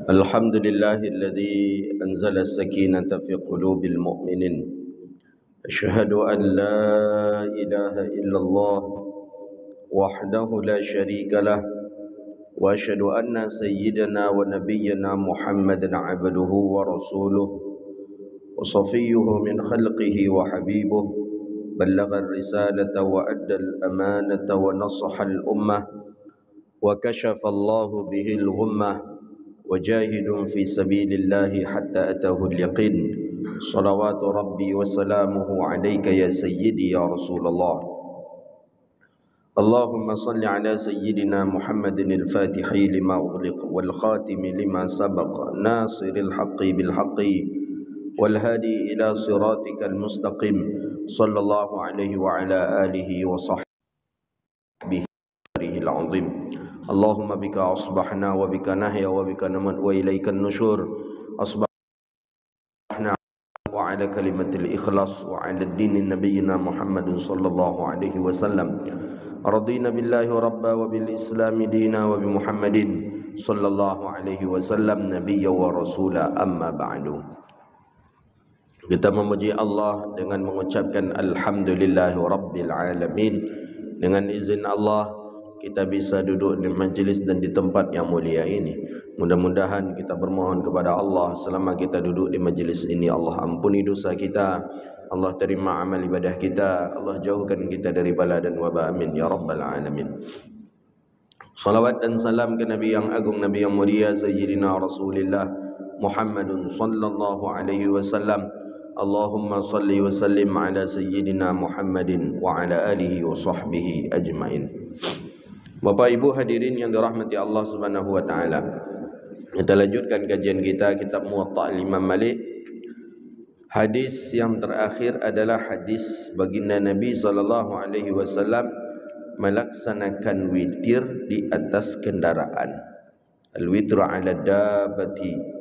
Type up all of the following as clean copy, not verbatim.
الحمد لله الذي أنزل السكينة في قلوب المؤمنين. أشهد أن لا إله إلا الله وحده لا شريك له، وأشهد أن سيدنا ونبينا محمدا عبده ورسوله وصفيه من خلقه وحبيبه، بلغ الرسالة وأدى الأمانة ونصح الأمة، وكشف الله به الغمة، وجاهد في سبيل الله حتى أتاه اليقين. صلوات ربي وسلامه عليك يا سيدي يا رسول الله. اللهم صل على سيدنا محمد الفاتح لما أغلق والخاتم لما سبق ناصر الحق بالحق والهادي إلى صراطك المستقيم، صلى الله عليه وعلى آله وصحبه العظيم. اللهم بك أصبحنا وبك نحيا وبك نموت وإليك النشور. أصبحنا وعلى كلمة الإخلاص وعلى الدين نبينا محمد صلى الله عليه وسلم. رضينا بالله ربا وبالإسلام دينا وبمحمد صلى الله عليه وسلم نبيا ورسولا. أما بعد. Kita memuji Allah dengan mengucapkan Alhamdulillahi Rabbil Alamin. Dengan izin Allah kita bisa duduk di majlis dan di tempat yang mulia ini. Mudah-mudahan kita bermohon kepada Allah selama kita duduk di majlis ini, Allah ampuni dosa kita, Allah terima amal ibadah kita, Allah jauhkan kita dari bala dan wabah. Amin ya Rabbal Alamin. Salawat dan salam ke Nabi yang agung, Nabi yang mulia, Sayyidina Rasulullah Muhammadun sallallahu alaihi wasallam. Allahumma salli wa sallim ala Sayyidina Muhammadin wa ala alihi wa sahbihi ajma'in. Bapak Ibu hadirin yang dirahmati Allah Subhanahu wa taala. Kita lanjutkan kajian kita kitab Muwatta Imam Malik. Hadis yang terakhir adalah hadis baginda Nabi sallallahu alaihi wasallam melaksanakan witir di atas kendaraan. Al-witru 'ala dabbati.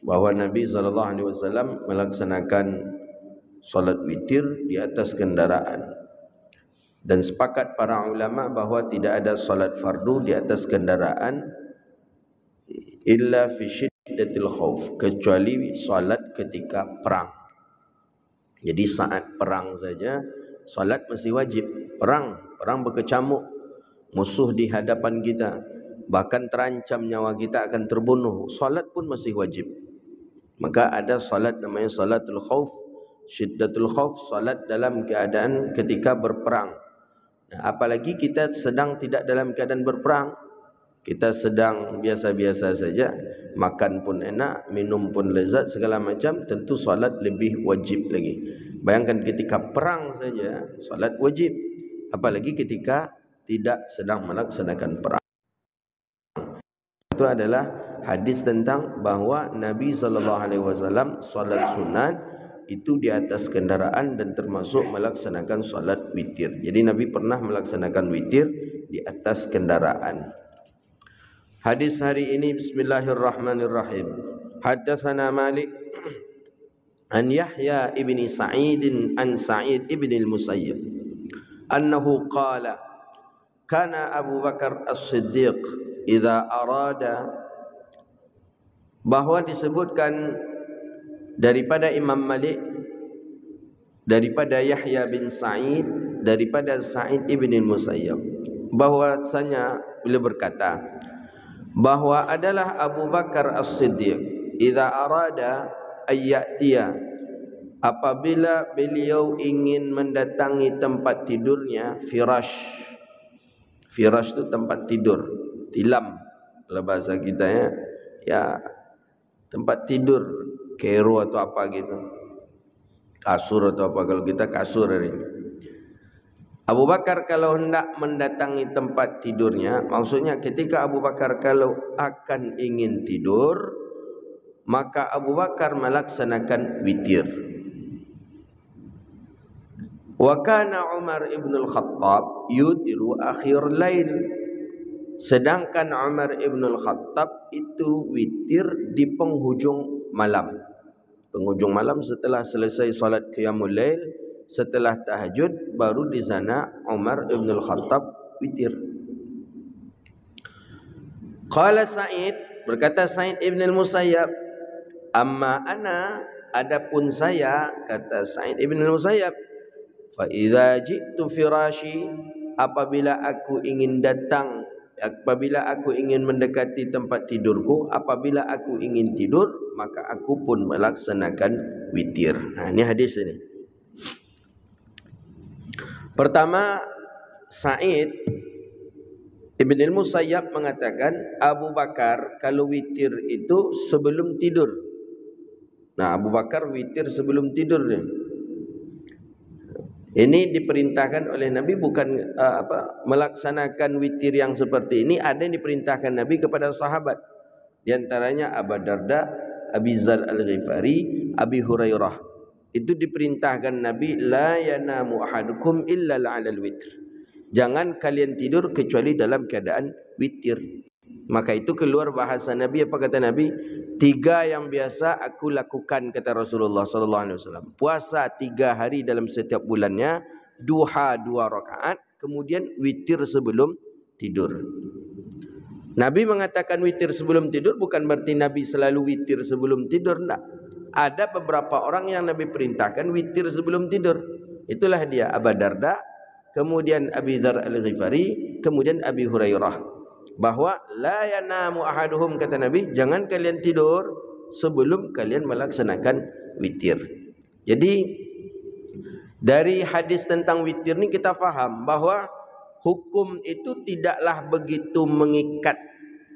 Bahwa Nabi sallallahu alaihi wasallam melaksanakan salat witir di atas kendaraan. Dan sepakat para ulama bahawa tidak ada salat fardu di atas kendaraan illa fi syiddatil khauf, kecuali salat ketika perang. Jadi saat perang saja salat masih wajib. Perang berkecamuk, musuh di hadapan kita, bahkan terancam nyawa kita akan terbunuh, salat pun masih wajib. Maka ada salat namanya salatul khauf, syiddatul khauf, salat dalam keadaan ketika berperang. Apalagi kita sedang tidak dalam keadaan berperang, kita sedang biasa-biasa saja, makan pun enak, minum pun lezat, segala macam, tentu salat lebih wajib lagi. Bayangkan ketika perang saja salat wajib, apalagi ketika tidak sedang melaksanakan perang. Itu adalah hadis tentang bahawa Nabi SAW salat sunat itu di atas kendaraan dan termasuk melaksanakan salat witir. Jadi Nabi pernah melaksanakan witir di atas kendaraan. Hadis hari ini, bismillahirrahmanirrahim. Haddatsana Malik an Yahya ibn Sa'id an Sa'id ibn al-Musayyib annahu qala kana Abu Bakar As-Siddiq idza arada, bahwa disebutkan daripada Imam Malik, daripada Yahya bin Sa'id, daripada Sa'id ibn al-Musayyib, bahwasanya beliau berkata bahwa adalah Abu Bakar As-Siddiq idza arada ayyatiya, apabila beliau ingin mendatangi tempat tidurnya, firash itu tempat tidur, tilam kalau bahasa kita ya tempat tidur, kero atau apa gitu, kasur atau apa, kalau kita kasur hari ini. Abu Bakar kalau hendak mendatangi tempat tidurnya, maksudnya ketika Abu Bakar kalau akan ingin tidur, maka Abu Bakar melaksanakan witir. Wa kana Umar ibn al-Khattab yutiru akhir lail, sedangkan Umar ibn al-Khattab itu witir di penghujung malam. Penghujung malam setelah selesai salat qiyamul lail, setelah tahajud, baru di sana Umar ibn al-Khattab witir. Qala Sa'id, berkata Sa'id ibn al-Musayyab, amma ana, adapun saya, kata Sa'id ibn al-Musayyab, fa idza ji'tu firashi, apabila aku ingin datang, apabila aku ingin mendekati tempat tidurku, apabila aku ingin tidur, maka aku pun melaksanakan witir. Nah, ini hadis ini. Pertama, Sa'id Ibn al-Musayyab mengatakan Abu Bakar kalau witir itu sebelum tidur. Nah, Abu Bakar witir sebelum tidur dia. Ini diperintahkan oleh Nabi, bukan melaksanakan witir yang seperti ini. Ada yang diperintahkan Nabi kepada sahabat. Di antaranya Abu Darda, Abi Dzar Al-Ghifari, Abi Hurairah. Itu diperintahkan Nabi, la yanamu ahadukum illa 'alal witr. Jangan kalian tidur kecuali dalam keadaan witir. Maka itu keluar bahasa Nabi, apa kata Nabi? 3 yang biasa aku lakukan, kata Rasulullah sallallahu alaihi wasallam. Puasa 3 hari dalam setiap bulannya, duha 2 rakaat, kemudian witir sebelum tidur. Nabi mengatakan witir sebelum tidur bukan berarti Nabi selalu witir sebelum tidur, enggak. Ada beberapa orang yang Nabi perintahkan witir sebelum tidur. Itulah dia Abu Darda, kemudian Abi Dzar Al-Ghifari, kemudian Abi Hurairah. Bahwa la yanamu ahaduhum, kata Nabi, jangan kalian tidur sebelum kalian melaksanakan witir. Jadi dari hadis tentang witir ni kita faham bahwa hukum itu tidaklah begitu mengikat.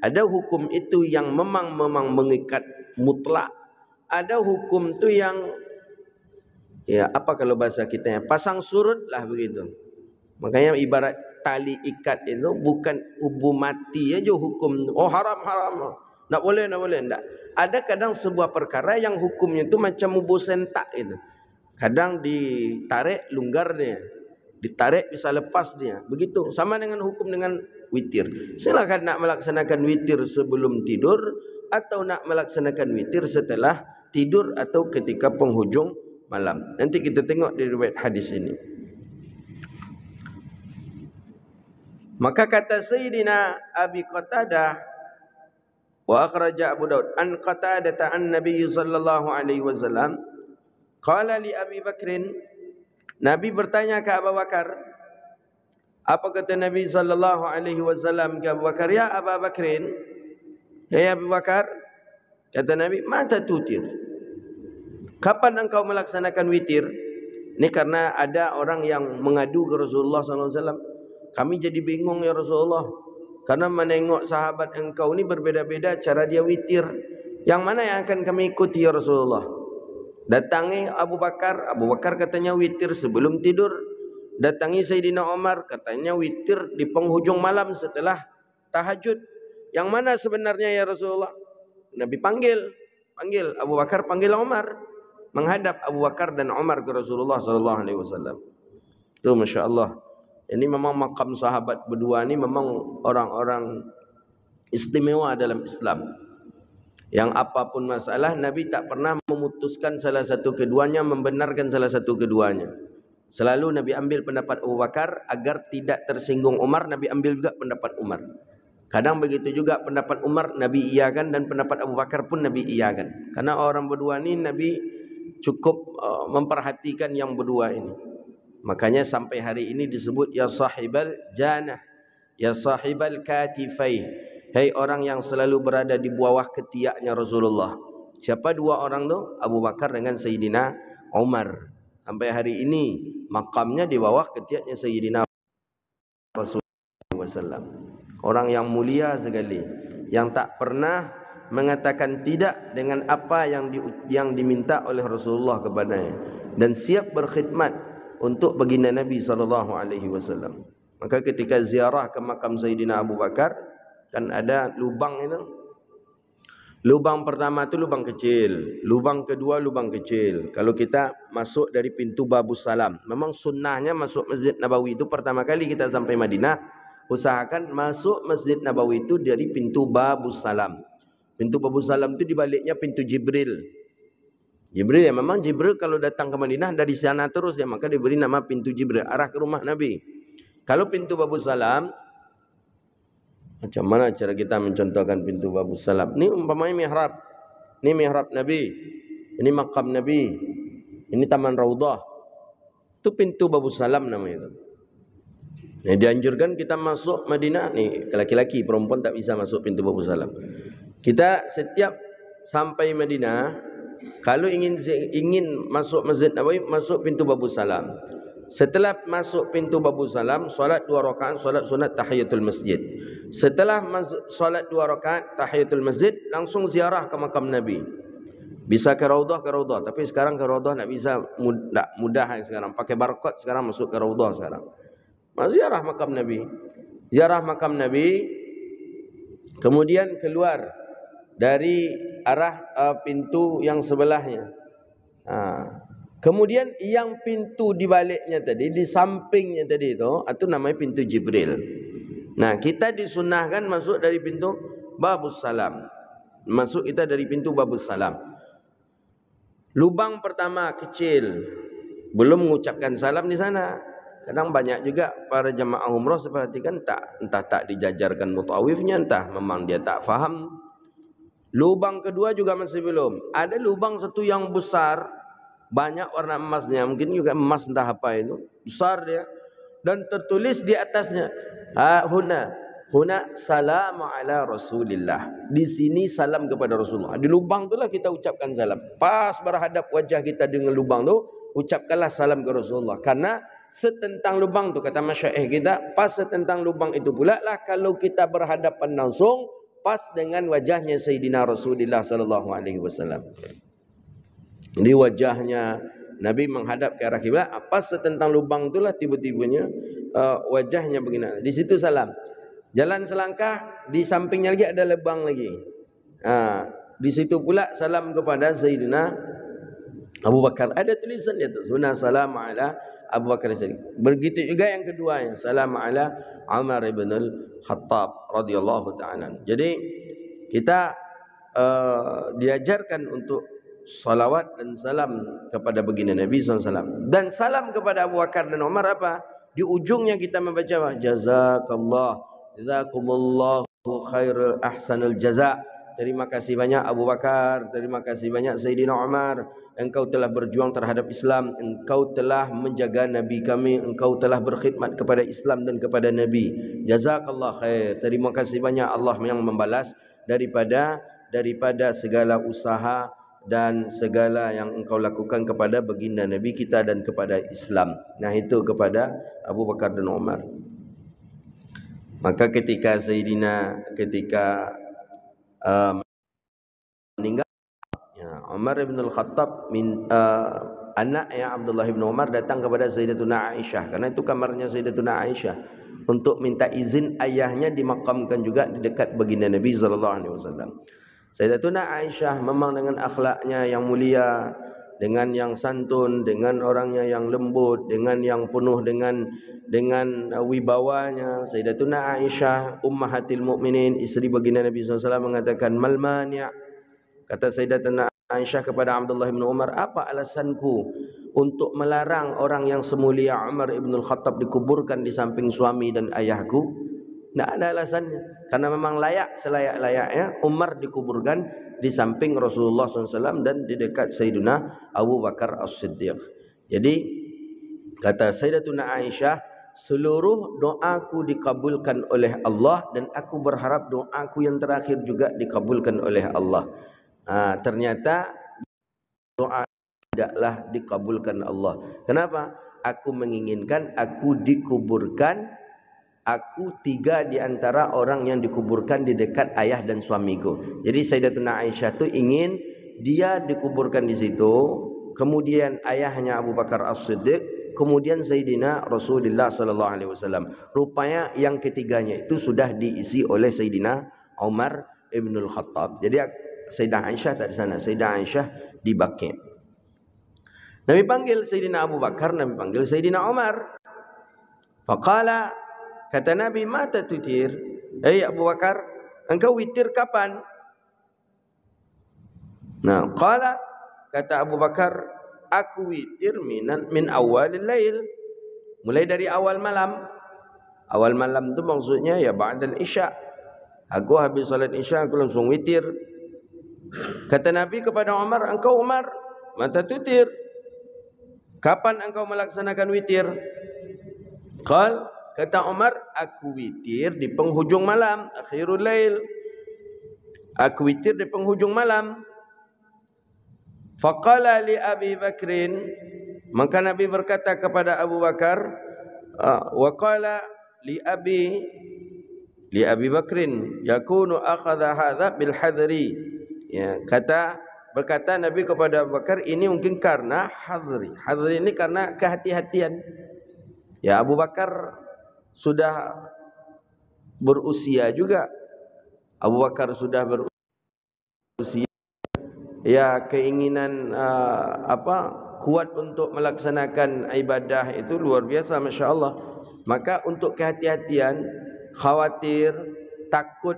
Ada hukum itu yang memang mengikat mutlak. Ada hukum tu yang, ya apa kalau bahasa kita ya, pasang surut lah begitu. Makanya ibarat tali ikat itu bukan ubu mati aja hukum. Oh haram. Nak boleh. Tak. Ada kadang sebuah perkara yang hukumnya itu macam ubu sentak itu. Kadang ditarik longgar dia. Ditarik bisa lepas dia. Begitu. Sama dengan hukum dengan witir. Silakan nak melaksanakan witir sebelum tidur atau nak melaksanakan witir setelah tidur atau ketika penghujung malam. Nanti kita tengok di riwayat hadis ini. Maka kata Sayyidina Abi Qatadah, wa akhraja Abu Daud an Qatadah an Nabi sallallahu alaihi wasallam, qala li Abi Bakrin, Nabi bertanya ke Abu Bakar. Apa kata Nabi sallallahu alaihi wasallam ke Abu Bakar? Ya Abu Bakrin, ya Abu Bakar, kata Nabi, mata tutir. Kapan engkau melaksanakan witir? Ini karena ada orang yang mengadu ke Rasulullah sallallahu alaihi wasallam. Kami jadi bingung ya Rasulullah, karena menengok sahabat engkau ni berbeza-beza cara dia witir. Yang mana yang akan kami ikuti ya Rasulullah? Datangi Abu Bakar katanya witir sebelum tidur. Datangi Sayyidina Umar, katanya witir di penghujung malam setelah tahajud. Yang mana sebenarnya ya Rasulullah? Nabi panggil Abu Bakar, panggil Umar, menghadap Abu Bakar dan Umar ke Rasulullah sallallahu alaihi wasallam. Itu masya-Allah. Ini memang makam sahabat berdua ni memang orang-orang istimewa dalam Islam. Yang apapun masalah, Nabi tak pernah memutuskan salah satu keduanya, membenarkan salah satu keduanya. Selalu Nabi ambil pendapat Abu Bakar agar tidak tersinggung Umar. Nabi ambil juga pendapat Umar. Kadang begitu juga pendapat Umar Nabi iakan, dan pendapat Abu Bakar pun Nabi iakan. Karena orang berdua ni Nabi cukup memperhatikan yang berdua ini. Makanya sampai hari ini disebut ya sahibal janah, ya sahibal katifai. Hai orang yang selalu berada di bawah ketiaknya Rasulullah. Siapa dua orang tu? Abu Bakar dengan Sayyidina Umar. Sampai hari ini makamnya di bawah ketiaknya Sayyidina Rasulullah SAW. Orang yang mulia sekali, yang tak pernah mengatakan tidak dengan apa yang diminta oleh Rasulullah kepadanya, dan siap berkhidmat untuk baginda Nabi SAW. Maka ketika ziarah ke makam Sayyidina Abu Bakar, kan ada lubang itu. Lubang pertama itu lubang kecil, lubang kedua lubang kecil. Kalau kita masuk dari pintu Babus Salam, memang sunnahnya masuk Masjid Nabawi itu pertama kali kita sampai Madinah, usahakan masuk Masjid Nabawi itu dari pintu Babus Salam. Pintu Babus Salam itu dibaliknya pintu Jibril. Jibril ya, memang Jibril kalau datang ke Madinah dari sana terus dia, maka diberi nama pintu Jibril, arah ke rumah Nabi. Kalau pintu Babus Salam Macam mana cara kita mencontohkan pintu babus salam? Ni umpamanya mihrab. Ini mihrab Nabi. Ini makam Nabi. Ini taman Raudah. Itu pintu babus salam namanya itu. Nah, dianjurkan kita masuk Madinah ni, laki-laki, perempuan tak bisa masuk pintu babus salam. Kita setiap sampai Madinah, kalau ingin masuk Masjid Nabawi, masuk pintu babus salam. Setelah masuk pintu babus salam, solat 2 rakaat, solat sunat tahiyatul masjid. Setelah solat 2 rakaat tahiyatul masjid, langsung ziarah ke makam Nabi. Bisa ke Raudah, tapi sekarang ke Raudah tak bisa, mudah sekarang. Pakai barcode sekarang masuk ke Raudah sekarang. Ziarah makam Nabi. Ziarah makam Nabi, kemudian keluar dari arah pintu yang sebelahnya. Kemudian yang pintu di baliknya tadi, di sampingnya tadi itu namanya pintu Jibril. Nah, kita disunahkan masuk dari pintu babus salam. Masuk kita dari pintu babus salam. Lubang pertama kecil, belum mengucapkan salam di sana. Kadang banyak juga para jemaah umrah seperhatikan entah tak dijajarkan mutawifnya, entah memang dia tak faham. Lubang kedua juga masih belum. Ada lubang satu yang besar, banyak warna emasnya, mungkin juga emas entah apa itu, besar dia, dan tertulis di atasnya, huna salamu ala Rasulillah. Di sini salam kepada Rasulullah. Di lubang itulah kita ucapkan salam. Pas berhadap wajah kita dengan lubang tu, ucapkanlah salam ke Rasulullah. Karena setentang lubang tu, kata masyaikh kita, pas setentang lubang itu pula lah kalau kita berhadapan langsung pas dengan wajahnya Sayyidina Rasulullah sallallahu alaihi wasallam. Di wajahnya Nabi menghadap ke arah kiblat, pas setentang lubang itulah tiba-tibanya wajahnya begini. Di situ salam. Jalan selangkah, di sampingnya lagi ada lubang lagi. Di situ pula salam kepada Sayyidina Abu Bakar. Ada tulisan di atas, "Huna salam ala Abu Bakar Siddiq." Begitu juga yang kedua, yang salam ala Umar ibn al-Khattab radhiyallahu ta'ala. Jadi kita diajarkan untuk salawat dan salam kepada baginda Nabi SAW. Dan salam kepada Abu Bakar dan Umar apa? Di ujungnya kita membaca apa? Jazakumullahu khairul ahsanul jaza. Terima kasih banyak Abu Bakar, terima kasih banyak Sayyidina Umar. Engkau telah berjuang terhadap Islam, engkau telah menjaga Nabi kami, engkau telah berkhidmat kepada Islam dan kepada Nabi. Jazakallah khair. Terima kasih banyak, Allah yang membalas daripada segala usaha dan segala yang engkau lakukan kepada baginda Nabi kita dan kepada Islam. Nah, itu kepada Abu Bakar dan Umar. Maka ketika meninggal Umar ibn al-Khattab, anaknya Abdullah ibn Umar datang kepada Sayyidatuna Aisyah, karena itu kamarnya Sayyidatuna Aisyah, untuk minta izin ayahnya dimakamkan juga di dekat baginda Nabi SAW. Sayyidatuna Aisyah memang dengan akhlaknya yang mulia, dengan yang santun, dengan orangnya yang lembut, dengan yang penuh dengan wibawanya. Sayyidatuna Aisyah ummahatil mukminin, isteri baginda Nabi SAW, mengatakan, "Mal mani'?" Kata Sayyidatuna Aisyah kepada Abdullah bin Umar, "Apa alasanku untuk melarang orang yang semulia Umar ibn al-Khattab dikuburkan di samping suami dan ayahku?" Tidak ada alasannya, karena memang selayak-layaknya Umar dikuburkan di samping Rasulullah SAW dan di dekat Sayyidina Abu Bakar As-Siddiq. Jadi kata Sayyidatuna Aisyah, seluruh doaku dikabulkan oleh Allah dan aku berharap doaku yang terakhir juga dikabulkan oleh Allah. Ternyata doa tidaklah dikabulkan Allah. Kenapa? Aku menginginkan aku dikuburkan, aku 3 di antara orang yang dikuburkan di dekat ayah dan suamiku. Jadi Sayyidatuna Aisyah tu ingin dia dikuburkan di situ, kemudian ayahnya Abu Bakar As-Siddiq, kemudian Sayyidina Rasulullah sallallahu alaihi wasallam. Rupanya yang ketiganya itu sudah diisi oleh Sayyidina Umar ibn al-Khattab. Jadi Sayyidah Aisyah tak di sana, Sayyidah Aisyah di Baqi'. Nabi panggil Sayyidina Abu Bakar, Nabi panggil Sayyidina Umar. Faqala, kata Nabi, "Mata tutir?" "Hei Abu Bakar, engkau witir kapan?" Nah, qala, kata Abu Bakar, "Aku witir min awalil lail." Mulai dari awal malam. Awal malam itu maksudnya ya ba'dal isya. Aku habis salat Isya aku langsung witir. Kata Nabi kepada Umar, engkau Umar mata tutir. Kapan engkau melaksanakan witir? Kata Umar, aku witir di penghujung malam, akhirul lail. Aku witir di penghujung malam. Faqala li Abi Bakrin, maka Nabi berkata kepada Abu Bakar, wa qala li Abi Bakrin yakunu akhadha hadha bil hadri. Ya, berkata Nabi kepada Abu Bakar, ini mungkin karena hadri. Hadri ini karena kehati-hatian. Ya, Abu Bakar sudah berusia juga. Abu Bakar sudah berusia. Ya, keinginan kuat untuk melaksanakan ibadah itu luar biasa, Masya Allah. Maka untuk kehati-hatian, khawatir, takut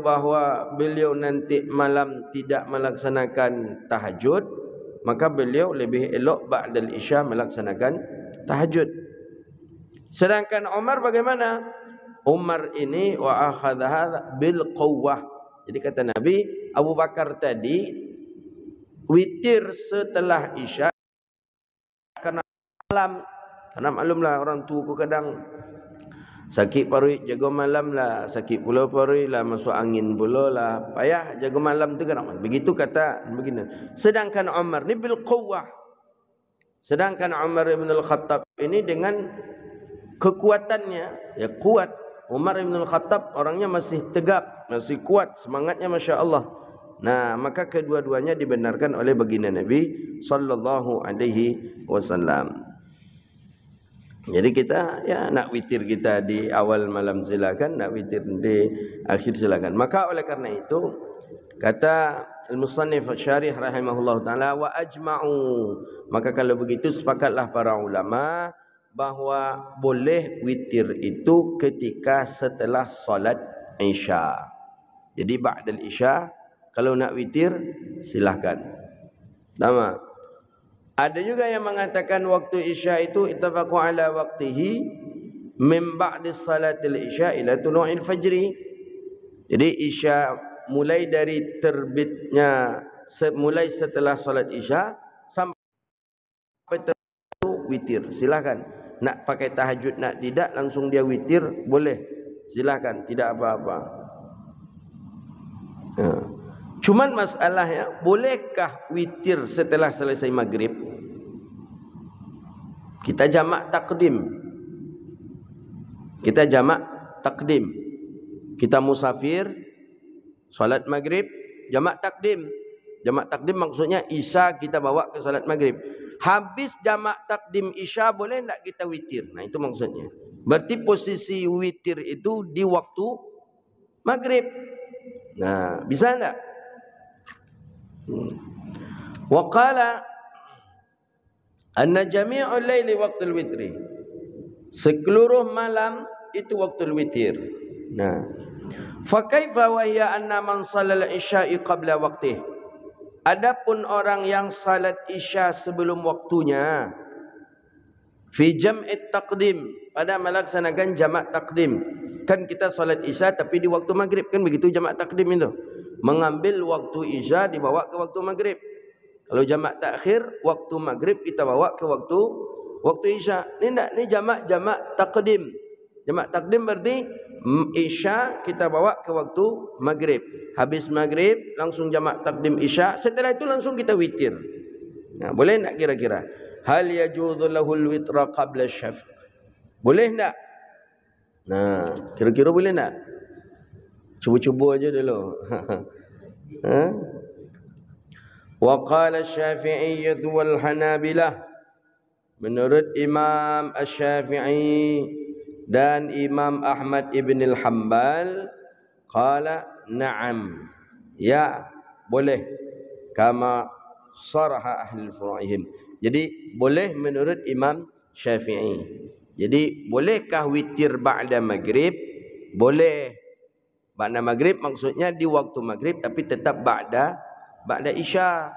bahawa beliau nanti malam tidak melaksanakan tahajud, maka beliau lebih elok ba'dal isya melaksanakan tahajud. Sedangkan Umar bagaimana? Umar ini wa akhadha bil quwwah. Jadi kata Nabi, Abu Bakar tadi witir setelah isya karena malam. Karena maklumlah orang tua ku kadang sakit paruh jaga malam lah, sakit pula paruh lah, masuk angin pula lah, payah jaga malam tu kan. Begitu kata begini. Sedangkan Umar ni bil quwwah. Sedangkan Umar ibn al-Khattab ini dengan kekuatannya, ya kuat. Umar ibn al-Khattab orangnya masih tegap, masih kuat, semangatnya Masya Allah. Nah, maka kedua-duanya dibenarkan oleh baginda Nabi sallallahu alaihi wasallam. Jadi kita ya nak witir kita di awal malam silakan, nak witir di akhir silakan. Maka oleh karena itu kata al-musannif syarih rahimahullah taala wa ajma'u, maka kalau begitu sepakatlah para ulama bahawa boleh witir itu ketika setelah solat Isya. Jadi ba'dal Isya kalau nak witir silahkan. Nama. Ada juga yang mengatakan waktu Isya itu ittafaqu ala waqtihi min ba'di salatil Isya ila tulu'il fajri. Jadi Isya mulai dari terbitnya, mulai setelah salat Isya sampai witir. Silakan. Nak pakai tahajud nak tidak langsung dia witir boleh. Silakan, tidak apa-apa. Cuman masalahnya, bolehkah witir setelah selesai maghrib? Kita jamak takdim. Kita musafir, salat maghrib, jamak takdim. Jamak takdim maksudnya Isya kita bawa ke salat maghrib. Habis jamak takdim Isya boleh tak kita witir? Nah itu maksudnya. Berarti posisi witir itu di waktu maghrib. Nah bisa tak? Wa qala anna jami'ul laili waqtul witri. Seluruh malam itu waktu witir. Nah, fa kaifa wa hiya anna man shallal isya'i qabla waqtih. Adapun orang yang salat Isya sebelum waktunya, fi jam'it taqdim, pada melaksanakan jamak takdim. Kan kita salat Isya tapi di waktu maghrib, kan begitu jamak takdim itu. Mengambil waktu Isya dibawa ke waktu maghrib. Kalau jamak takhir, waktu maghrib kita bawa ke waktu Isya. Ni jamak takdim. Jamak takdim berarti Isya kita bawa ke waktu maghrib. Habis maghrib langsung jamak takdim Isya. Setelah itu langsung kita witir. Nah, boleh tak kira-kira? Hal yajuzu lahul witra qabla syafaq. Boleh tak? Nah, kira-kira boleh tak? Cuba-cuba aja dulu. Wa qala Asy-Syafi'iyyah wal Hanabilah. Menurut Imam Asy-Syafi'i dan Imam Ahmad ibn al-Hanbal, qala na'am. Ya, boleh. Kama saraha ahli furu'ihim. Jadi boleh menurut Imam Syafi'i. Jadi bolehkah witir ba'da maghrib? Boleh. Ba'da maghrib maksudnya di waktu maghrib tapi tetap ba'da Isya.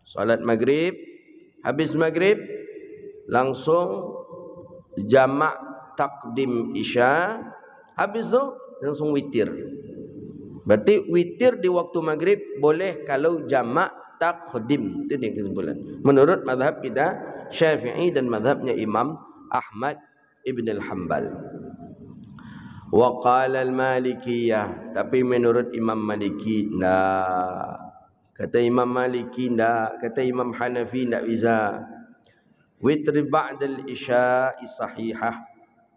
Salat maghrib, habis maghrib langsung jamak takdim Isya, habis tu langsung witir. Berarti witir di waktu maghrib boleh kalau jamak taqdim. Itu dia kesimpulan. Menurut mazhab kita Syafi'i dan mazhabnya Imam Ahmad Ibn al-Hanbal. Wa qala al-Malikiyah, tapi menurut Imam Maliki enggak. Kata Imam Maliki enggak, kata Imam Hanafi enggak bisa. Witr ba'da al-isya'i sahihah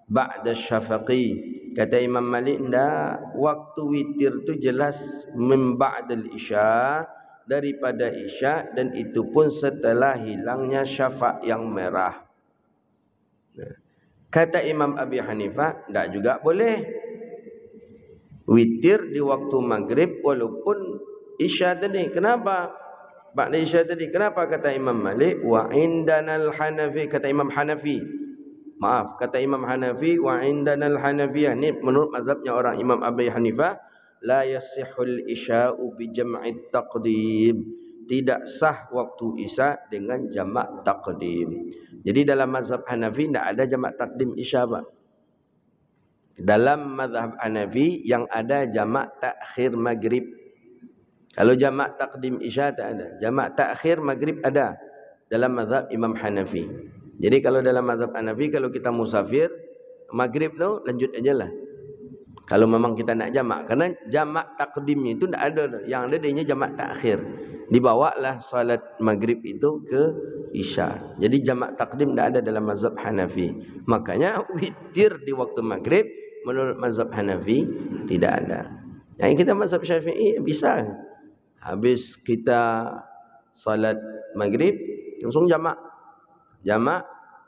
ba'da syafaqi. Kata Imam Malik enggak, waktu witir tu jelas min ba'dal isya, daripada isya, dan itu pun setelah hilangnya syafaq yang merah. Kata Imam Abi Hanifah enggak juga boleh witir di waktu maghrib walaupun isya tadi. Kenapa? Ba'da isya tadi. Kenapa kata Imam Malik? Wa indanal Hanafi, kata Imam Hanafi. Maaf, kata Imam Hanafi, wa indanal Hanafiyah, ni menurut mazhabnya orang Imam Abi Hanifah, la yasihul isya'u bi jam'it taqdim. Tidak sah waktu isya dengan jamak taqdim. Jadi dalam mazhab Hanafi tidak ada jamak taqdim isya, Pak. Dalam mazhab Hanafi yang ada jamak takhir maghrib. Kalau jamak taqdim isya tak ada. Jamak takhir maghrib ada dalam mazhab Imam Hanafi. Jadi kalau dalam mazhab Hanafi, kalau kita musafir maghrib tu lanjut ajalah. Kalau memang kita nak jamak, karena jamak takdim itu tidak ada, yang ada dia jamak takhir. Dibawalah salat maghrib itu ke isya. Jadi jamak takdim tidak ada dalam mazhab Hanafi. Makanya witir di waktu maghrib menurut mazhab Hanafi tidak ada. Yang kita mazhab Syafi'i bisa. Habis kita salat maghrib langsung jamak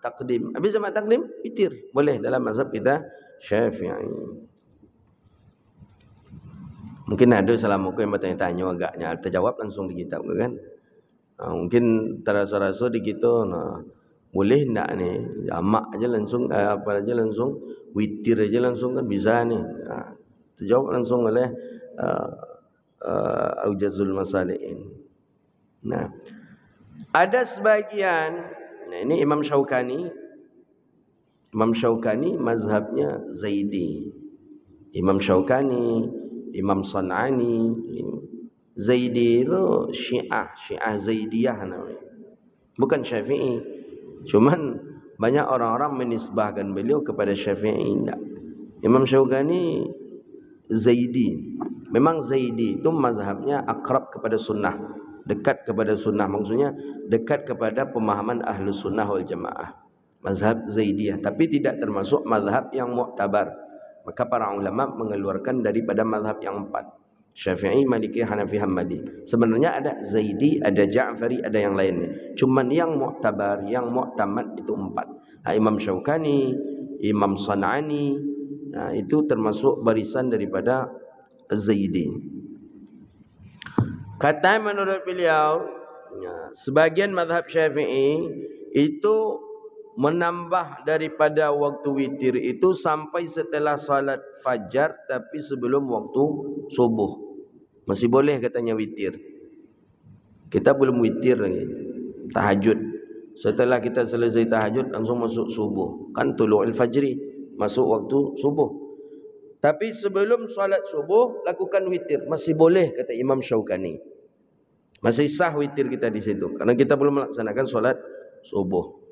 takdim. Habis jamak takdim witir boleh dalam mazhab kita Syafi'i. Mungkin ada salah muka yang bertanya-tanya agaknya terjawab langsung di kitab kan. Mungkin terasa-rasa di kita boleh enggak ni jamak aja langsung apa aja langsung witir aja langsung kan bisa ni. Terjawab langsung oleh Aujazul Masalihin. Nah, ada sebagian, nah ini Imam Syaukani mazhabnya Zaidi. Imam Syaukani, Imam San'ani, Zaidi itu Syiah Zaidiyah namanya. Bukan Syafi'i. Cuman banyak orang-orang menisbahkan beliau kepada Syafi'i. Tidak. Imam Syaukani Zaidi. Memang Zaidi itu mazhabnya akrab kepada sunnah, dekat kepada sunnah, maksudnya dekat kepada pemahaman ahlu sunnah wal jamaah. Mazhab Zaidiyah, tapi tidak termasuk mazhab yang mu'tabar. Maka para ulama mengeluarkan daripada mazhab yang 4. Syafi'i, Maliki, Hanafi, Hambali. Sebenarnya ada Zaidi, ada Ja'fari, ada yang lainnya. Cuman yang mu'tabar, yang mu'tamad itu 4. Imam Syaukani, Imam San'ani, itu termasuk barisan daripada Zaidi. Kata menurut beliau, sebagian mazhab Syafi'i itu menambah daripada waktu witir itu sampai setelah salat fajar tapi sebelum waktu subuh. Masih boleh katanya witir. Kita belum witir lagi. Tahajud. Setelah kita selesai tahajud langsung masuk subuh. Kan tulu'il fajri, masuk waktu subuh. Tapi sebelum salat subuh lakukan witir, masih boleh kata Imam Syaukani. Masih sah witir kita di situ karena kita belum melaksanakan salat subuh.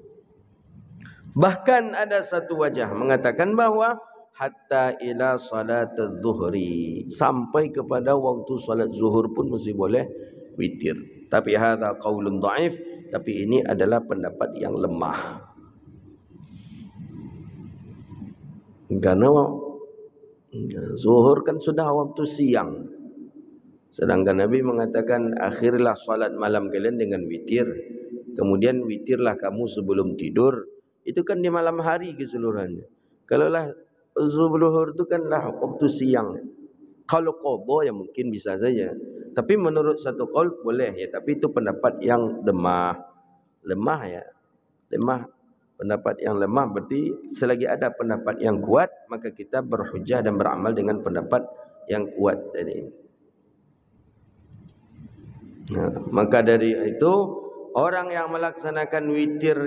Bahkan ada satu wajah mengatakan bahawa hatta ila salat az-zuhri, sampai kepada waktu salat zuhur pun masih boleh witir. Tapi hadza qaulun dhaif, tapi ini adalah pendapat yang lemah. Karena zuhur kan sudah waktu siang. Sedangkan Nabi mengatakan akhirlah salat malam kalian dengan witir. Kemudian witirlah kamu sebelum tidur. Itu kan di malam hari keseluruhannya. Kalaulah zuhur itu kanlah waktu siang. Kalau qadha ya mungkin bisa saja. Tapi menurut satu qaul boleh ya, tapi itu pendapat yang lemah. Lemah ya. Lemah. Pendapat yang lemah berarti selagi ada pendapat yang kuat maka kita berhujjah dan beramal dengan pendapat yang kuat tadi. Maka dari itu orang yang melaksanakan witir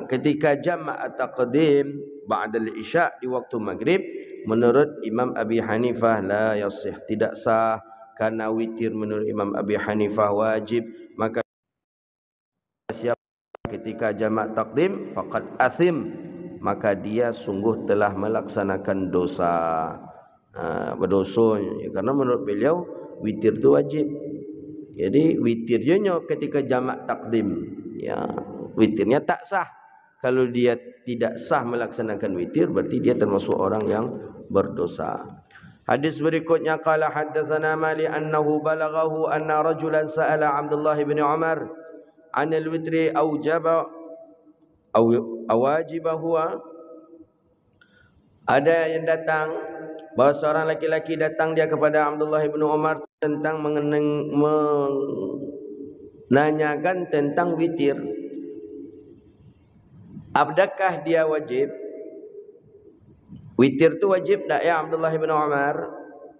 ketika jamak taqdim ba'dal isya di waktu maghrib menurut Imam Abi Hanifah la yasih, tidak sah. Karena witir menurut Imam Abi Hanifah wajib, maka siapa ketika jamak takdim faqad athim, maka dia sungguh telah melaksanakan dosa. Berdosa, karena menurut beliau witir itu wajib. Jadi witirnya ketika jamak takdim, ya witirnya tak sah. Kalau dia tidak sah melaksanakan witir, berarti dia termasuk orang yang berdosa. Hadis berikutnya, qala haddatsana Malik annahu balaghahu anna rajulan sa'ala Abdullah bin Umar 'anil witri aujaba aw awajibahu. Ada yang datang, bahawa seorang laki-laki datang dia kepada Abdullah bin Umar tentang menanyakan tentang witir. Apakah dia wajib? Witir tu wajib tak ya Abdullah bin Umar?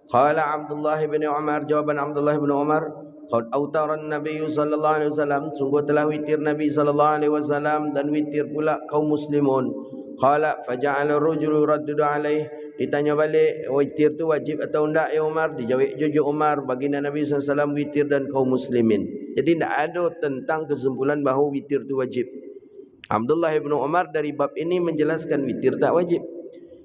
Qala Abdullah bin Umar, jawaban Abdullah bin Umar, qad autara an-nabiy sallallahu alaihi wasallam, sungguh telah witir Nabi sallallahu alaihi wasallam, dan witir pula kaum muslimun. Qala faja'ala ar-rajulu raddu alaihi, ditanya balik, witir tu wajib atau enggak ya Umar? Dijawab jujur Umar, baginda Nabi SAW witir dan kaum muslimin. Jadi tidak ada tentang kesimpulan bahawa witir tu wajib. Abdullah bin Umar dari bab ini menjelaskan witir tak wajib.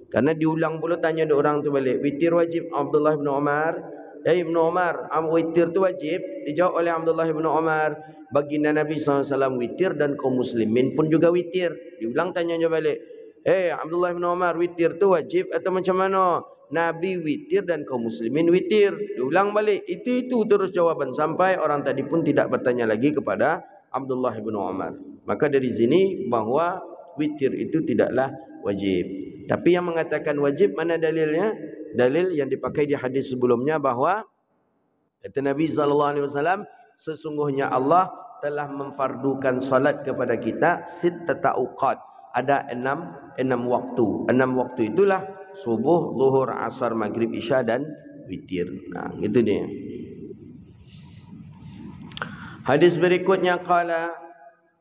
Karena diulang pula tanya ada orang tu balik, witir wajib Abdullah bin Umar? Ibn Umar, witir tu wajib? Dijawab oleh Abdullah bin Umar, baginda Nabi SAW witir dan kaum muslimin pun juga witir. Diulang tanyanya balik, Abdullah bin Umar, witir tu wajib atau macam mana? Nabi witir dan kaum muslimin witir. Diulang balik, itu terus jawaban sampai orang tadi pun tidak bertanya lagi kepada Abdullah bin Umar. Maka dari sini bahawa witir itu tidaklah wajib. Tapi yang mengatakan wajib mana dalilnya? Dalil yang dipakai di hadis sebelumnya bahawa kata Nabi SAW, sesungguhnya Allah telah memfardukan salat kepada kita sittata awqat. Ada enam waktu. 6 waktu itulah subuh, zuhur, asar, maghrib, isya dan witir. Nah, gitu dia. Hadis berikutnya, qala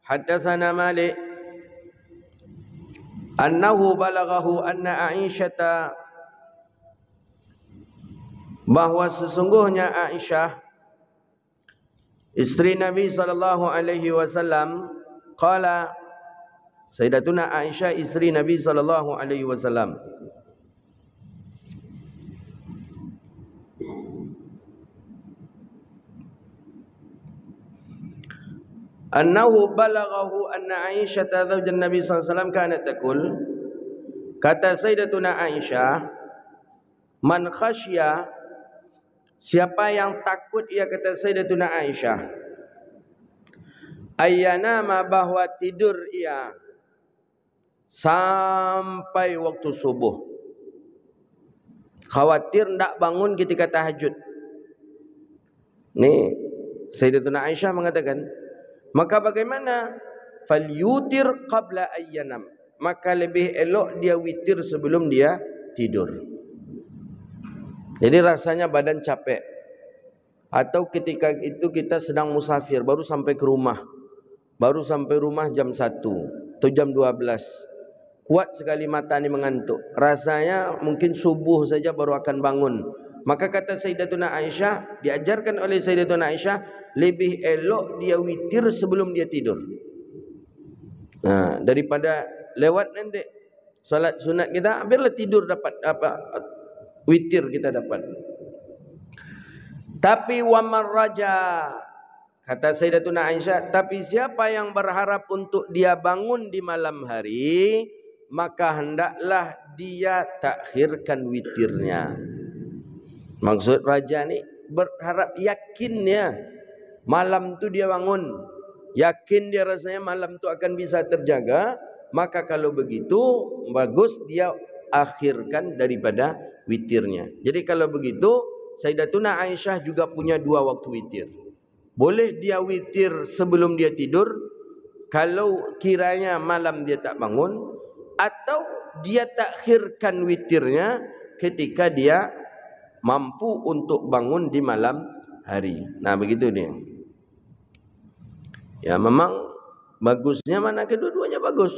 haddatsana Malik annahu balaghahu anna Aisyah, bahwa sesungguhnya Aisyah istri Nabi sallallahu alaihi wasallam, qala, Sayyidatuna Aisyah istri Nabi sallallahu alaihi wasallam, annahu balaghahu anna Aisyah zawjan Nabi sallallahu alaihi wasallam kanat taqul, kata Sayyidatuna Aisyah, man khasya, siapa yang takut, ia kata Sayyidatuna Aisyah, ayyanama, bahwa tidur ia sampai waktu subuh, khawatir tidak bangun ketika tahajud. Ni Sayyidatuna Aisyah mengatakan, maka bagaimana? Falyutir qabla ayyanam, maka lebih elok dia witir sebelum dia tidur. Jadi rasanya badan capek, atau ketika itu kita sedang musafir, baru sampai rumah jam 1 atau jam 12, kuat sekali mata ni mengantuk, rasanya mungkin subuh saja baru akan bangun. Maka kata Sayyidatuna Aisyah, diajarkan oleh Sayyidatuna Aisyah, lebih elok dia witir sebelum dia tidur. Daripada lewat nanti salat sunat kita, biarlah tidur dapat witir kita dapat. Tapi waman raja, kata Sayyidatuna Aisyah, tapi siapa yang berharap untuk dia bangun di malam hari, maka hendaklah dia takhirkan witirnya. Maksud raja ni berharap, yakinnya malam tu dia bangun, yakin dia rasanya malam tu akan bisa terjaga, maka kalau begitu bagus dia akhirkan daripada witirnya. Jadi kalau begitu Sayyidatuna Aisyah juga punya 2 waktu witir. Boleh dia witir sebelum dia tidur kalau kiranya malam dia tak bangun, atau dia takhirkan witirnya ketika dia mampu untuk bangun di malam hari. Nah, begitu dia. Ya, memang bagusnya mana kedua-duanya bagus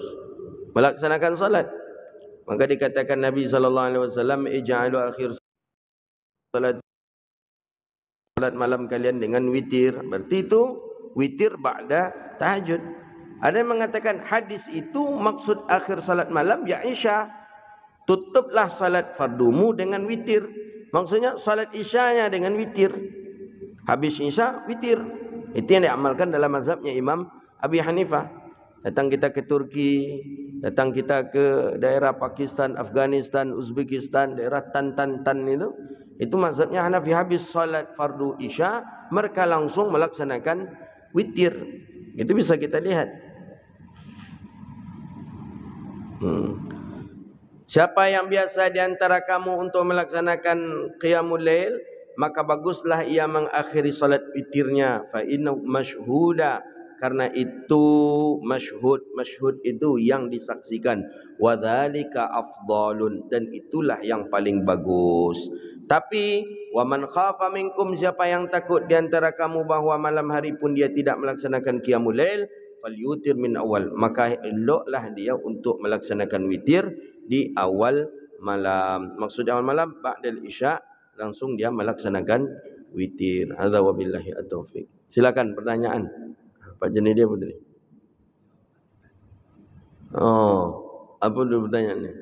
melaksanakan salat. Maka dikatakan Nabi SAW, ij'alu akhir salat malam kalian dengan witir. Berarti itu witir ba'da tahajud. Ada yang mengatakan hadis itu maksud akhir salat malam ya Isya. Tutuplah salat fardumu dengan witir. Maksudnya salat Isyanya dengan witir. Habis Isya witir. Itu yang diamalkan dalam mazhabnya Imam Abi Hanifah. Datang kita ke Turki, datang kita ke daerah Pakistan, Afghanistan, Uzbekistan, daerah Tan itu mazhabnya Hanafi. Habis salat fardu Isya, mereka langsung melaksanakan witir. Itu bisa kita lihat. Siapa yang biasa di antara kamu untuk melaksanakan qiyamul lail, maka baguslah ia mengakhiri salat witirnya. Fa inna masyhuda, karena itu masyhud itu yang disaksikan. Wa dzalika afdalun, dan itulah yang paling bagus. Tapi wa man khafa minkum, siapa yang takut di antara kamu bahawa malam hari pun dia tidak melaksanakan qiyamul lail, falyutir min awal, maka eloklah dia untuk melaksanakan witir di awal malam. Maksud awal malam ba'dal isya, langsung dia melaksanakan witir. Hadza wabillahi at-taufiq. Silakan pertanyaan. Pak jenis dia apa tadi? Oh, apa dulu pertanyaannya?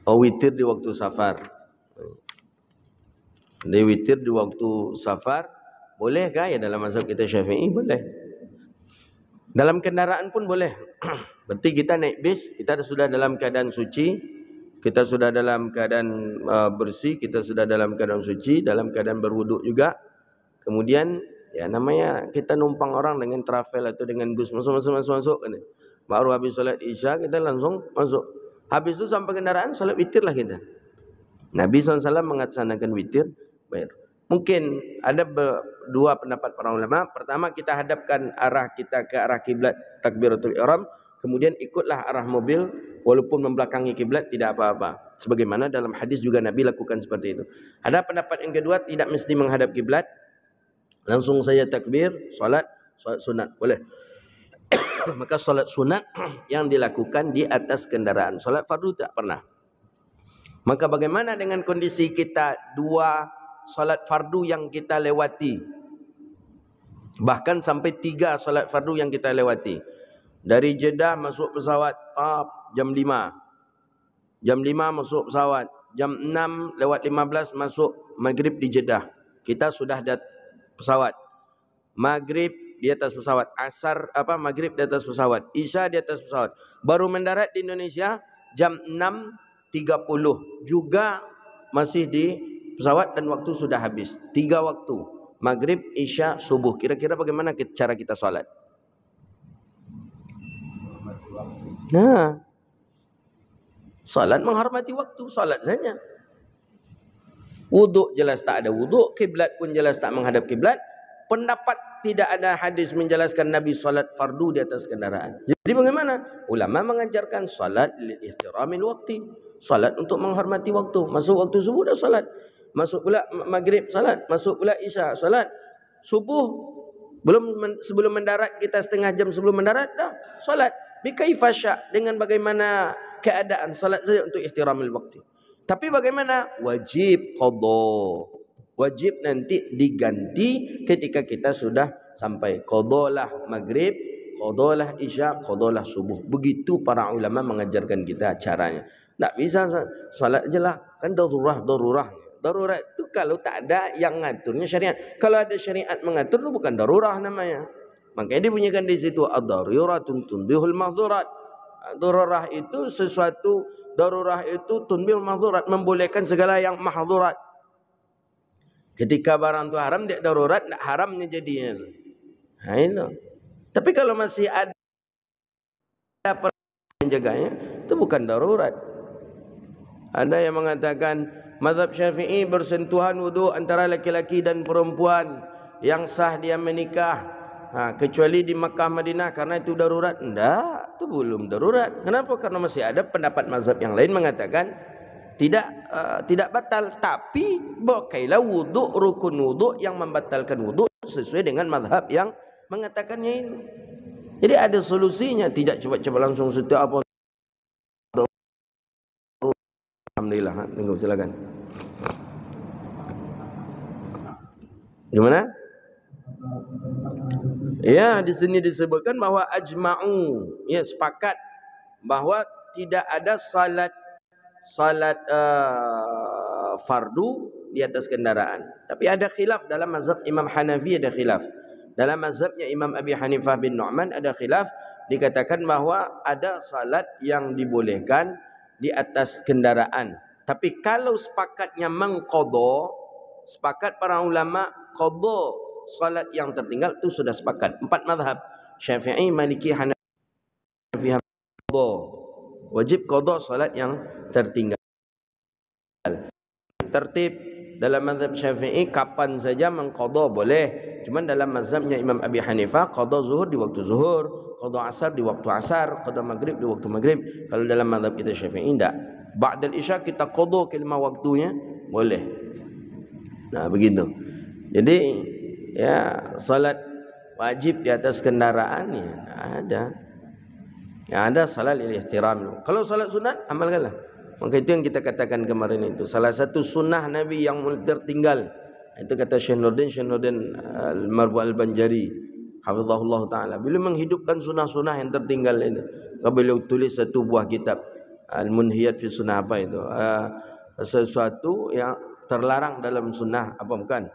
Oh, witir di waktu safar. Di witir di waktu safar bolehkah? Ya dalam mazhab kita Syafi'i boleh. Dalam kendaraan pun boleh. Berarti kita naik bis, kita sudah dalam keadaan suci, kita sudah dalam keadaan bersih, kita sudah dalam keadaan suci, dalam keadaan berwuduk juga. Kemudian ya namanya kita numpang orang dengan travel atau dengan bus, masuk kan. Baru habis solat Isya kita langsung masuk. Habis itu sampai kendaraan solat witir lah kita. Nabi SAW melaksanakan witir. Baik. Mungkin ada dua pendapat para ulama. Pertama, kita hadapkan arah kita ke arah kiblat takbiratul ihram, kemudian ikutlah arah mobil walaupun membelakangi kiblat, tidak apa-apa. Sebagaimana dalam hadis juga Nabi lakukan seperti itu. Ada pendapat yang kedua, tidak mesti menghadap kiblat, langsung saja takbir, salat sunat boleh. Maka salat sunat yang dilakukan di atas kendaraan, salat fardu tak pernah. Maka bagaimana dengan kondisi kita dua salat fardu yang kita lewati, bahkan sampai 3 salat fardu yang kita lewati. Dari Jeddah masuk pesawat jam 5, jam 5 masuk pesawat, jam 6 lewat 15 masuk maghrib di Jeddah. Kita sudah pesawat, maghrib di atas pesawat, asar maghrib di atas pesawat, isya di atas pesawat, baru mendarat di Indonesia jam 6.30 juga masih di pesawat dan waktu sudah habis. 3 waktu, maghrib, isya, subuh. Kira-kira bagaimana cara kita salat? Nah, salat menghormati waktu, salat saja. Wuduk jelas tak ada wuduk, kiblat pun jelas tak menghadap kiblat. Pendapat tidak ada hadis menjelaskan Nabi salat fardu di atas kendaraan. Jadi bagaimana? Ulama mengajarkan salat lil ihtiramil waqti, salat untuk menghormati waktu. Masuk waktu subuh dah salat, masuk pula maghrib salat, masuk pula isya salat, subuh sebelum mendarat, kita setengah jam sebelum mendarat dah salat. Bikaifa sya', dengan bagaimana keadaan, salat saja untuk ihtiramil waqti. Tapi bagaimana? Wajib qadha. Wajib nanti diganti ketika kita sudah sampai. Qadhalah maghrib, qadhalah isya, qadhalah subuh. Begitu para ulama mengajarkan kita caranya. Tak bisa salat je lah. Kan darurat. Darurat itu kalau tak ada yang ngaturnya syariat. Kalau ada syariat mengatur itu bukan darurat namanya. Makanya dibunyikan di situ ad-daruratun tunbihul mahdhurat. Darurat itu sesuatu, darurat itu tunbihul mahdhurat, membolehkan segala yang mahdhurat. Ketika barang itu haram, dia darurat, tak haramnya jadinya. Nah itu. Tapi kalau masih ada menjaganya, itu bukan darurat. Ada yang mengatakan mazhab Syafi'i bersentuhan wudu antara laki-laki dan perempuan yang sah dia menikah, kecuali di Makkah Madinah, karena itu darurat. Tidak, itu belum darurat. Kenapa? Karena masih ada pendapat mazhab yang lain mengatakan tidak batal, tapi bakailah wuduk, rukun wuduk yang membatalkan wuduk sesuai dengan mazhab yang mengatakannya ini. Jadi ada solusinya, tidak cepat-cepat langsung setiap apa Alhamdulillah. Tunggu silakan. Gimana? Ya, di sini disebutkan bahwa ajma'u, ya sepakat bahwa tidak ada salat fardu di atas kendaraan. Tapi ada khilaf dalam mazhab Imam Hanafi, ada khilaf. Dalam mazhabnya Imam Abi Hanifah bin Nu'man ada khilaf, dikatakan bahwa ada salat yang dibolehkan di atas kendaraan. Tapi kalau sepakatnya mengqadha, sepakat para ulama qadha salat yang tertinggal itu sudah sepakat. 4 mazhab, Syafi'i, Maliki, Hanafi, qadha. Wajib qadha salat yang tertinggal. Tertib dalam mazhab Syafi'i kapan saja mengqadha boleh. Cuma dalam mazhabnya Imam Abi Hanifah qadha zuhur di waktu zuhur, qadha asar di waktu asar, qadha maghrib di waktu maghrib. Kalau dalam mazhab kita Syafi'i tidak. Ba'dal isya kita qadha ke 5 waktunya boleh. Nah, begitu. Jadi ya salat wajib di atas kendaraan ya ada. Yang ada salat ihtiram. Kalau salat sunat amalkanlah. Maka itu yang kita katakan kemarin itu. Salah satu sunnah Nabi yang tertinggal. Itu kata Syekh Nurdin Al-Marbu Al-Banjari, hafizahullah ta'ala. Beliau menghidupkan sunnah-sunnah yang tertinggal itu. Beliau tulis satu buah kitab. Al-Munhiyat fi Sunnah apa itu? Sesuatu yang terlarang dalam sunnah. Apa bukan?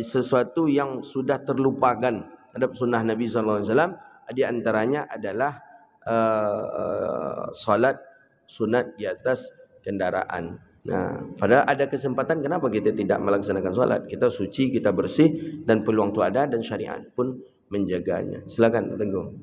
Sesuatu yang sudah terlupakan terhadap sunnah Nabi SAW. Di antaranya adalah salat sunat di atas kendaraan. Nah, padahal ada kesempatan, kenapa kita tidak melaksanakan salat? Kita suci, kita bersih, dan peluang itu ada, dan syariat pun menjaganya. Silakan, tunggu.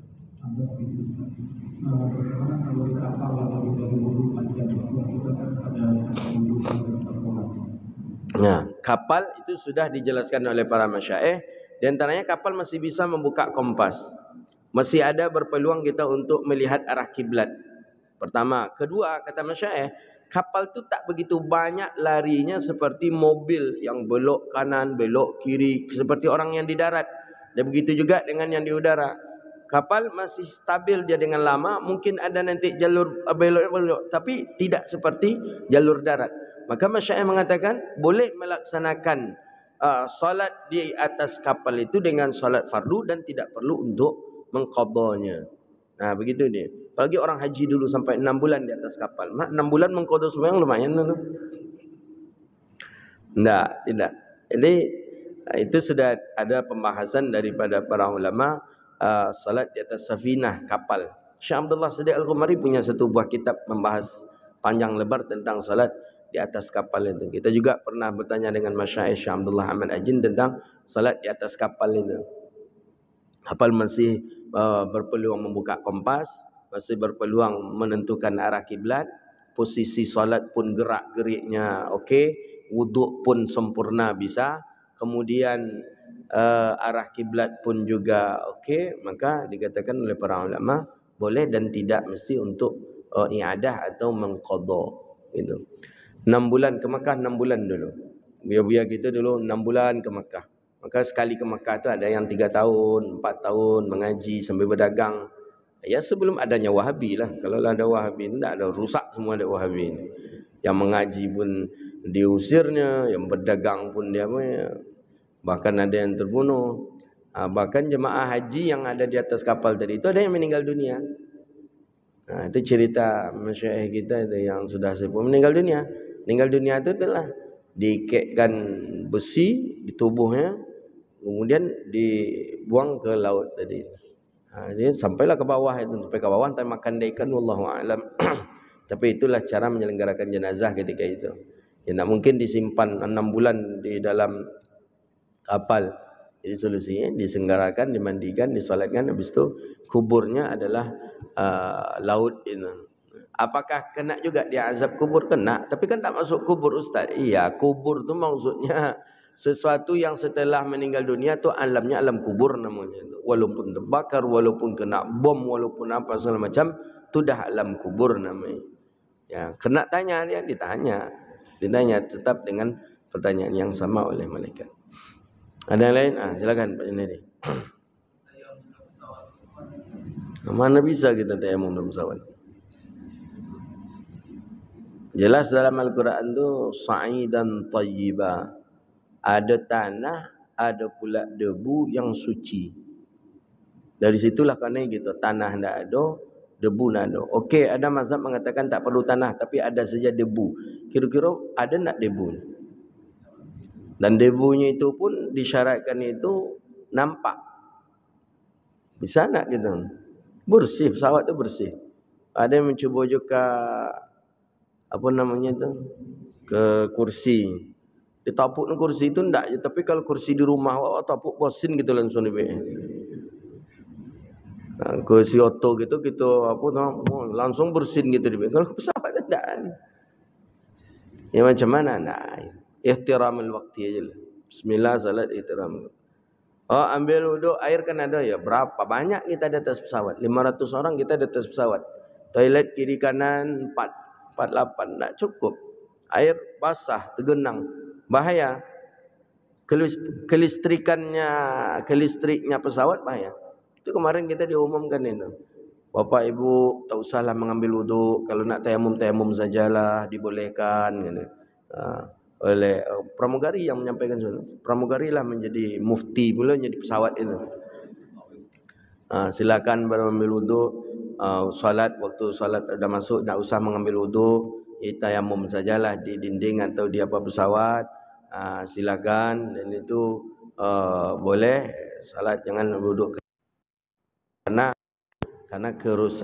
Nah, kapal itu sudah dijelaskan oleh para masyaikh. Di antaranya kapal masih bisa membuka kompas. Masih ada berpeluang kita untuk melihat arah kiblat. Pertama, kedua kata masyaikh, kapal tu tak begitu banyak larinya seperti mobil yang belok kanan, belok kiri seperti orang yang di darat. Dan begitu juga dengan yang di udara. Kapal masih stabil dia dengan lama, mungkin ada nanti jalur belok, tapi tidak seperti jalur darat. Maka masyaikh mengatakan boleh melaksanakan solat di atas kapal itu dengan solat fardu dan tidak perlu untuk mengqadhanya. Nah, begitu dia. Apalagi orang haji dulu sampai 6 bulan di atas kapal. 6 bulan mengqadha sembahyang lumayan tu. Tidak. Jadi itu sudah ada pembahasan daripada para ulama salat di atas safinah, kapal. Syekh Abdullah Siddiq Al-Qumari punya satu buah kitab membahas panjang lebar tentang salat di atas kapal itu. Kita juga pernah bertanya dengan Masyaikh Syekh Abdullah Ahmad Ajin tentang salat di atas kapal itu. Kapal masih berpeluang membuka kompas, masih berpeluang menentukan arah kiblat, posisi solat pun gerak-geriknya okey, wuduk pun sempurna bisa, kemudian arah kiblat pun juga okey, maka dikatakan oleh para ulama boleh dan tidak mesti untuk i'adah atau mengqadha gitu. 6 bulan ke Makkah, 6 bulan dulu. Biar-biar kita dulu 6 bulan ke Makkah. Maka sekali ke Makkah tu ada yang 3 tahun, 4 tahun mengaji sambil berdagang. Ya sebelum adanya Wahabi lah. Kalau ada Wahabi ni tak ada, rusak semua ada Wahabi ni. Yang mengaji pun diusirnya, yang berdagang pun dia bahkan ada yang terbunuh. Bahkan jemaah haji yang ada di atas kapal tadi itu ada yang meninggal dunia. Itu cerita masyayikh kita itu yang sudah sepuh meninggal dunia. Meninggal dunia itu telah diikatkan besi di tubuhnya, kemudian dibuang ke laut tadi. Dia sampailah ke bawah itu, sampai ke bawah entah makan dia ikan, wallahu a'lam. Tapi itulah cara menyelenggarakan jenazah ketika itu. Ya tak mungkin disimpan 6 bulan di dalam kapal. Jadi solusinya disenggarakan, dimandikan, disolatkan, habis itu kuburnya adalah laut itu. Apakah kena juga dia azab kubur? Kena, tapi kan tak masuk kubur ustaz. Iya, kubur tu maksudnya sesuatu yang setelah meninggal dunia tu alamnya alam kubur namanya. Walaupun terbakar, walaupun kena bom, walaupun apa segala macam, tu dah alam kubur namanya. Ya, kena tanya dia, ditanya tetap dengan pertanyaan yang sama oleh malaikat. Ada yang lain? Silakan Pak Junedi. Mana bisa kita tayamum dalam pesawat? Jelas dalam Al-Quran tu sa'idan tayyiba. Ada tanah, ada pula debu yang suci. Dari situlah kerana gitu, tanah tidak ada, debu tidak ada. Okey, ada mazhab mengatakan tak perlu tanah, tapi ada saja debu. Kira-kira ada tak debu? Dan debunya itu pun disyaratkan itu nampak. Bisa tak gitu? Bersih, pesawat tu bersih. Ada yang mencuba juga apa namanya tu, ke kursi. Ditapuk kursi itu ndak je, tapi kalau kursi di rumah awak tapuk bosin gitu langsung dia. Kursi oto gitu kita apa tu langsung bersin gitu dia. Kalau pesawat tak. Ya macam mana nak? Ihtiramul waqti aja lah. Bismillah salat ihtiram. Oh, ambil wuduk, air kan ada ya. Berapa banyak kita di atas pesawat? 500 orang kita di atas pesawat. Toilet kiri kanan 48 tak cukup. Air basah, tergenang. Bahaya. Kelistriknya pesawat bahaya. Itu kemarin kita diumumkan itu. Bapak Ibu tak usahlah mengambil wuduk, kalau nak tayamum sajalah dibolehkan gitu. Oleh pramugari yang menyampaikan itu. Pramugari lah menjadi mufti pula jadi pesawat itu. Silakan mengambil wuduk, waktu salat dah masuk tak usah mengambil wuduk, tayamum sajalah di dinding atau di apa pesawat. Silakan, dan itu boleh salat, jangan duduk karena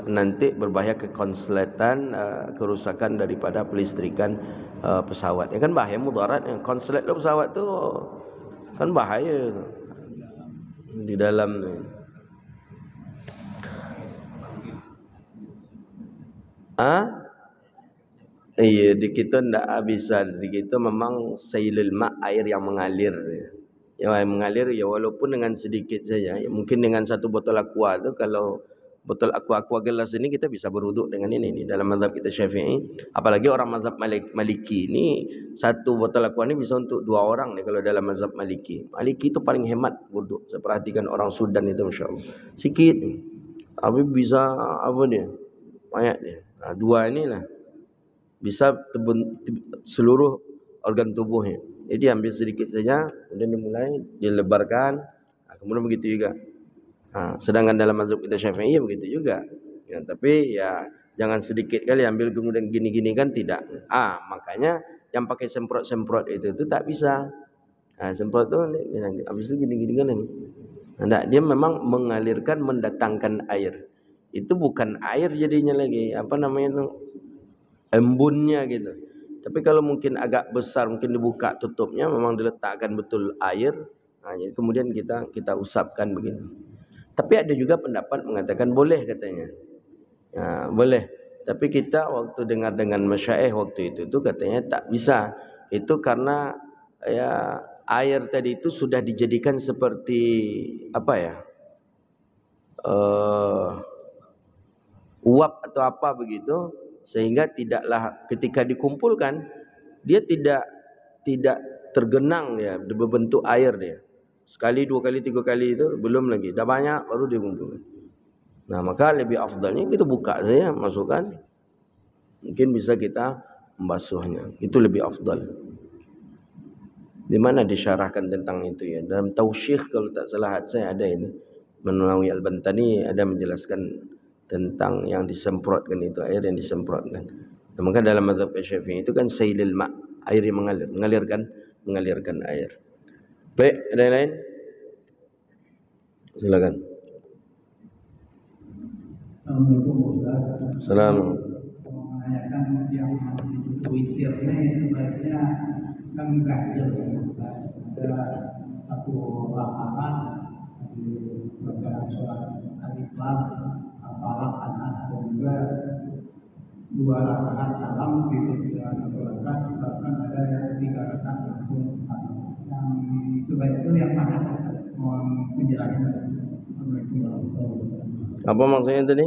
nanti berbahaya kekonslatan, kerusakan daripada pelistrikan pesawat. Ya kan bahaya, mudarat. Konslet pesawat tu kan bahaya tu. Di dalam tu. Iya, di kita ndak habisan. Di kita memang sailul ma', air yang mengalir. Yang mengalir ya walaupun dengan sedikit saja. Ya, mungkin dengan satu botol aqua tu, kalau botol aqua gelas ini kita bisa berwuduk dengan ini dalam mazhab kita Syafi'i. Apalagi orang mazhab Maliki ni, satu botol aqua ni bisa untuk 2 orang ni kalau dalam mazhab Maliki. Maliki tu paling hemat wuduk. Saya perhatikan orang Sudan itu masya-Allah. Sikit ni. Tapi bisa apa dia? Banyak dia. 2 inilah bisa seluruh organ tubuhnya. Jadi ambil sedikit saja, kemudian dimulai dilebarkan, kemudian begitu juga. Sedangkan dalam mazhab kita Syafi'i begitu juga. Ya, tapi ya jangan sedikit kali ambil kemudian gini-gini kan tidak. Makanya yang pakai semprot-semprot itu tak bisa. Semprot tu habis itu gini-gini kan ini. Tidak, dia memang mengalirkan, mendatangkan air. Itu bukan air jadinya lagi, apa namanya itu? Embunnya gitu. Tapi kalau mungkin agak besar, mungkin dibuka tutupnya, memang diletakkan betul air. Jadi kemudian kita usapkan begitu. Tapi ada juga pendapat mengatakan boleh katanya. Boleh. Tapi kita waktu dengar dengan masyaikh waktu itu katanya tak bisa. Itu karena ya air tadi itu sudah dijadikan seperti apa ya? Uap atau apa begitu, sehingga tidaklah ketika dikumpulkan dia tidak tergenang, ya berbentuk air dia. Sekali, 2 kali, 3 kali itu belum lagi, dah banyak baru dikumpulkan. Maka lebih afdalnya kita buka saja, masukkan, mungkin bisa kita membasuhnya. Itu lebih afdal. Di mana disyarahkan tentang itu ya? Dalam Tausyikh kalau tak salah saya ada ini. Menawi Al-Bantani ada menjelaskan tentang yang disemprotkan itu, air yang disemprotkan. Maka dalam mazhab Syafi'i itu kan sailul ma', air yang mengalirkan air. Baik, ada yang lain? Silakan. Assalamualaikum Ustaz. Assalamualaikum. Menanyakan yang witir ini sebenarnya kan ganjil Ustaz. Ada satu rakaat di bacaan sholat al-Ikhlas, al-Falaq, An-Nas, dan juga 2 rakaat salam di dalam rakaat, bahkan ada yang 3 rakaat langsung salam. Yang sebaik itu yang mana mohon penjelasan. Assalamualaikum warahmatullahi wabarakatuh. Apa maksudnya tadi?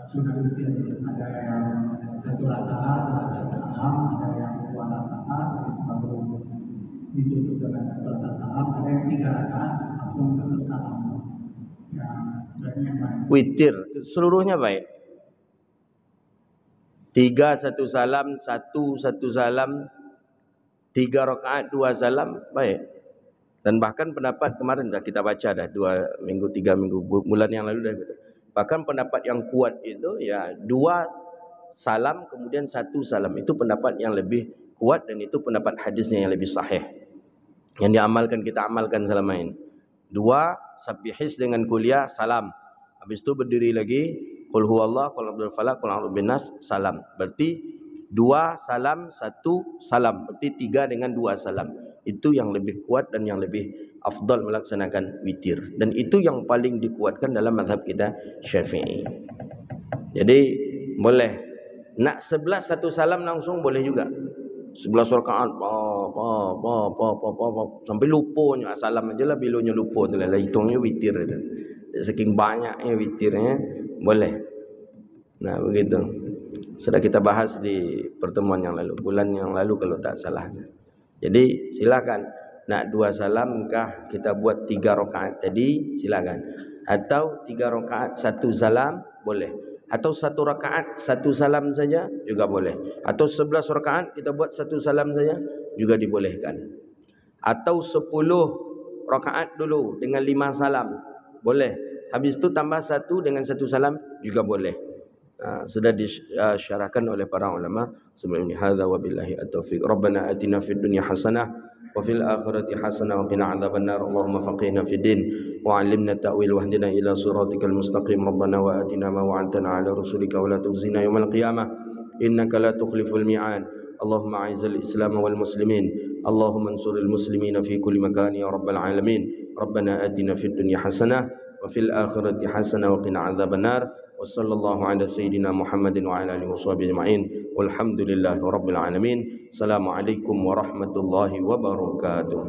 Sudah ada yang satu rakaat, ada salam, ada yang 2 rakaat, baru ditutup dengan satu salam, ada yang 3 rakaat langsung satu salam. Yang sebenarnya baik. Witir seluruhnya baik. 3 1 salam, 1 1 salam, 3 rakaat 2 salam, baik. Dan bahkan pendapat kemarin dah kita baca dah 2 minggu 3 minggu bulan yang lalu dah. Bahkan pendapat yang kuat itu ya 2 salam kemudian 1 salam, itu pendapat yang lebih kuat dan itu pendapat hadisnya yang lebih sahih. Yang diamalkan, kita amalkan selama ini. 2 sabbihis dengan kuliah salam. Habis itu berdiri lagi qul huwallah, qul a'udzu falaq, qul a'udzu binnas, salam. Berarti 2 salam, 1 salam. Berarti 3 dengan 2 salam. Itu yang lebih kuat dan yang lebih afdal melaksanakan witir. Dan itu yang paling dikuatkan dalam mazhab kita Syafi'i. Jadi boleh nak 11 1 salam langsung boleh juga. 11 rakaat sampai lupanya salam aja lah, bilunya lupa tu lah, hitungnya witir tu. Saking banyaknya witirnya boleh. Nah begitu. Sudah kita bahas di pertemuan yang lalu, bulan yang lalu kalau tak salah. Jadi silakan nak 2 salam kah kita buat 3 rakaat tadi, silakan. Atau 3 rakaat 1 salam boleh. Atau 1 rakaat 1 salam saja juga boleh. Atau 11 rakaat kita buat 1 salam saja juga dibolehkan. Atau 10 rakaat dulu dengan 5 salam boleh. Habis itu tambah 1 dengan 1 salam juga boleh. Sudah disyarahkan oleh para ulama sebelum ini. Hadza wabillahi at-taufiq. Rabbana atina fid dunya hasanah wa fil akhirati hasanah wa qina adzabannar. Allahumma faqihna fid din wa 'allimna ta'wil wahdina ila siratikal mustaqim. Rabbana wa atina ma wa'adtana 'ala rusulika wa la tukhzina yawmal qiyamah innaka la tukhliful mi'ad. Allahumma a'izzal islam wal muslimin. Allahumma ansuril muslimina fi kulli makan ya rabbal alamin. Rabbana atina fid dunya hasanah wa fil akhirati hasanah wa qina adzabannar. Wassallallahu ala sayyidina Muhammadin wa ala alihi washabihi ajma'in. Walhamdulillahi rabbil alamin. Assalamualaikum warahmatullahi wabarakatuh.